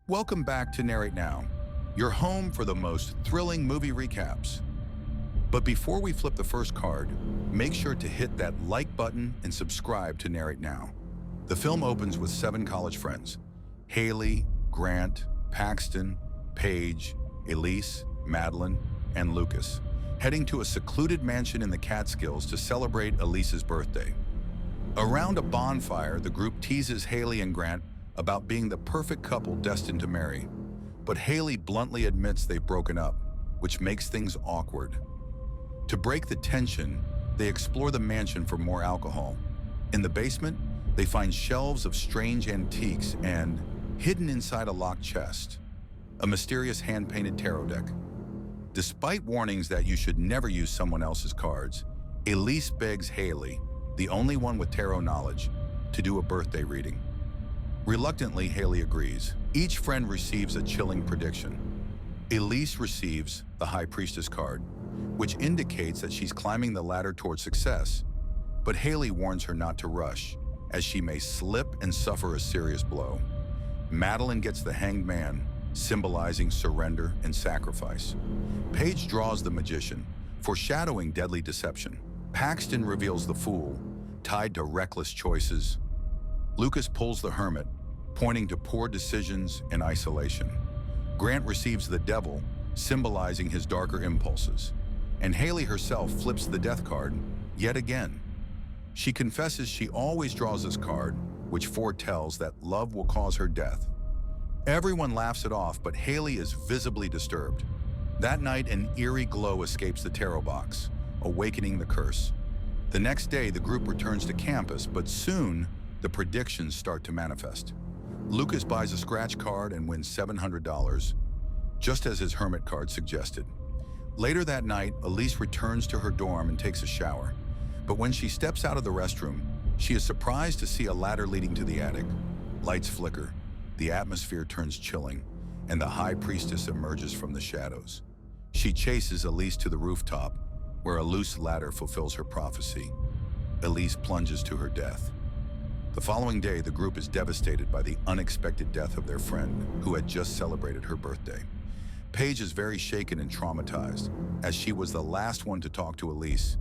Welcome back to Narrate Now, your home for the most thrilling movie recaps. But before we flip the first card, make sure to hit that like button and subscribe to Narrate Now. The film opens with 7 college friends: Haley, Grant, Paxton, Paige, Elise, Madeline, and Lucas, heading to a secluded mansion in the Catskills to celebrate Elise's birthday. Around a bonfire, the group teases Haley and Grant about being the perfect couple destined to marry. But Haley bluntly admits they've broken up, which makes things awkward. To break the tension, they explore the mansion for more alcohol. In the basement, they find shelves of strange antiques and, hidden inside a locked chest, a mysterious hand-painted tarot deck. Despite warnings that you should never use someone else's cards, Elise begs Haley, the only one with tarot knowledge, to do a birthday reading. Reluctantly, Haley agrees. Each friend receives a chilling prediction. Elise receives the High Priestess card, which indicates that she's climbing the ladder toward success. But Haley warns her not to rush, as she may slip and suffer a serious blow. Madeline gets the Hanged Man, symbolizing surrender and sacrifice. Paige draws the Magician, foreshadowing deadly deception. Paxton reveals the Fool, tied to reckless choices. Lucas pulls the Hermit, pointing to poor decisions and isolation. Grant receives the Devil, symbolizing his darker impulses. And Haley herself flips the Death card yet again. She confesses she always draws this card, which foretells that love will cause her death. Everyone laughs it off, but Haley is visibly disturbed. That night, an eerie glow escapes the tarot box, awakening the curse. The next day, the group returns to campus, but soon, the predictions start to manifest. Lucas buys a scratch card and wins $700, just as his Hermit card suggested. Later that night, Elise returns to her dorm and takes a shower. But when she steps out of the restroom, she is surprised to see a ladder leading to the attic. Lights flicker, the atmosphere turns chilling, and the High Priestess emerges from the shadows. She chases Elise to the rooftop, where a loose ladder fulfills her prophecy. Elise plunges to her death. The following day, the group is devastated by the unexpected death of their friend, who had just celebrated her birthday. Paige is very shaken and traumatized, as she was the last one to talk to Elise,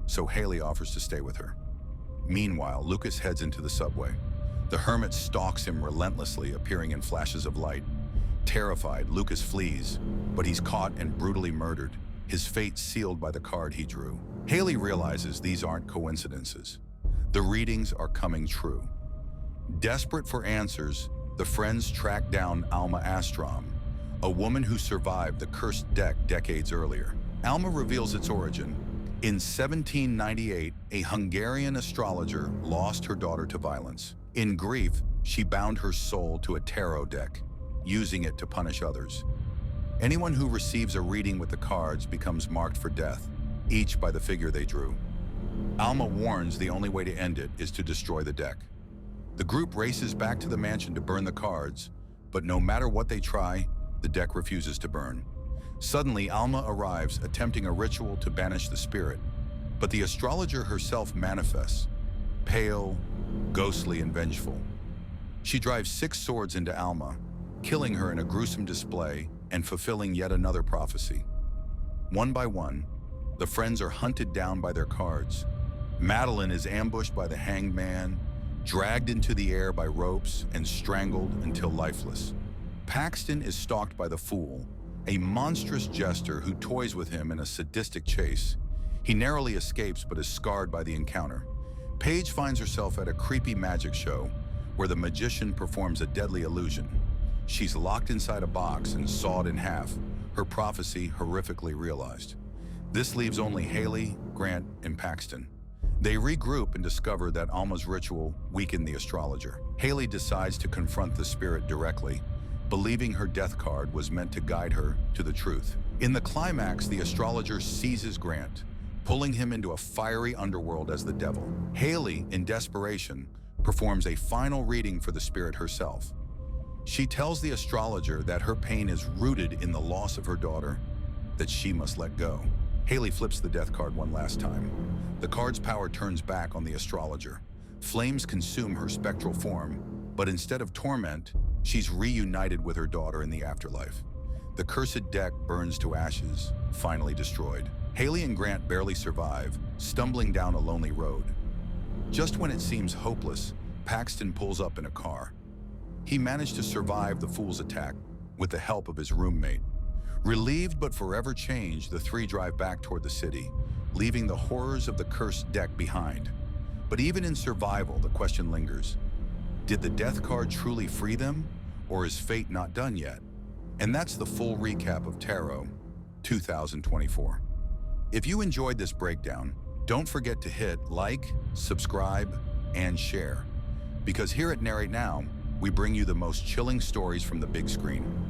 so Haley offers to stay with her. Meanwhile, Lucas heads into the subway. The Hermit stalks him relentlessly, appearing in flashes of light. Terrified, Lucas flees, but he's caught and brutally murdered, his fate sealed by the card he drew. Haley realizes these aren't coincidences. The readings are coming true. Desperate for answers, the friends track down Alma Astrom, a woman who survived the cursed deck decades earlier. Alma reveals its origin. In 1798, a Hungarian astrologer lost her daughter to violence. In grief, she bound her soul to a tarot deck, using it to punish others. Anyone who receives a reading with the cards becomes marked for death, each by the figure they drew. Alma warns the only way to end it is to destroy the deck. The group races back to the mansion to burn the cards, but no matter what they try, the deck refuses to burn. Suddenly, Alma arrives, attempting a ritual to banish the spirit, but the astrologer herself manifests, pale, ghostly, and vengeful. She drives 6 swords into Alma, killing her in a gruesome display and fulfilling yet another prophecy. One by one, the friends are hunted down by their cards. Madeline is ambushed by the Hanged Man, dragged into the air by ropes, and strangled until lifeless. Paxton is stalked by the Fool, a monstrous jester who toys with him in a sadistic chase. He narrowly escapes but is scarred by the encounter. Paige finds herself at a creepy magic show where the Magician performs a deadly illusion. She's locked inside a box and sawed in half, her prophecy horrifically realized. This leaves only Haley, Grant, and Paxton. They regroup and discover that Alma's ritual weakened the astrologer. Haley decides to confront the spirit directly, believing her death card was meant to guide her to the truth. In the climax, the astrologer seizes Grant, pulling him into a fiery underworld as the devil. Haley, in desperation, performs a final reading for the spirit herself. She tells the astrologer that her pain is rooted in the loss of her daughter, that she must let go. Haley flips the death card one last time. The card's power turns back on the astrologer. Flames consume her spectral form, but instead of torment, She's reunited with her daughter in the afterlife. The cursed deck burns to ashes, finally destroyed. Haley and Grant barely survive, stumbling down a lonely road. Just when it seems hopeless, Paxton pulls up in a car. He managed to survive the fool's attack with the help of his roommate. Relieved but forever changed, the three drive back toward the city, leaving the horrors of the cursed deck behind. But even in survival, the question lingers. Did the death card truly free them, or is fate not done yet? And that's the full recap of Tarot 2024. If you enjoyed this breakdown, don't forget to hit like, subscribe, and share. Because here at Narrate Now, we bring you the most chilling stories from the big screen.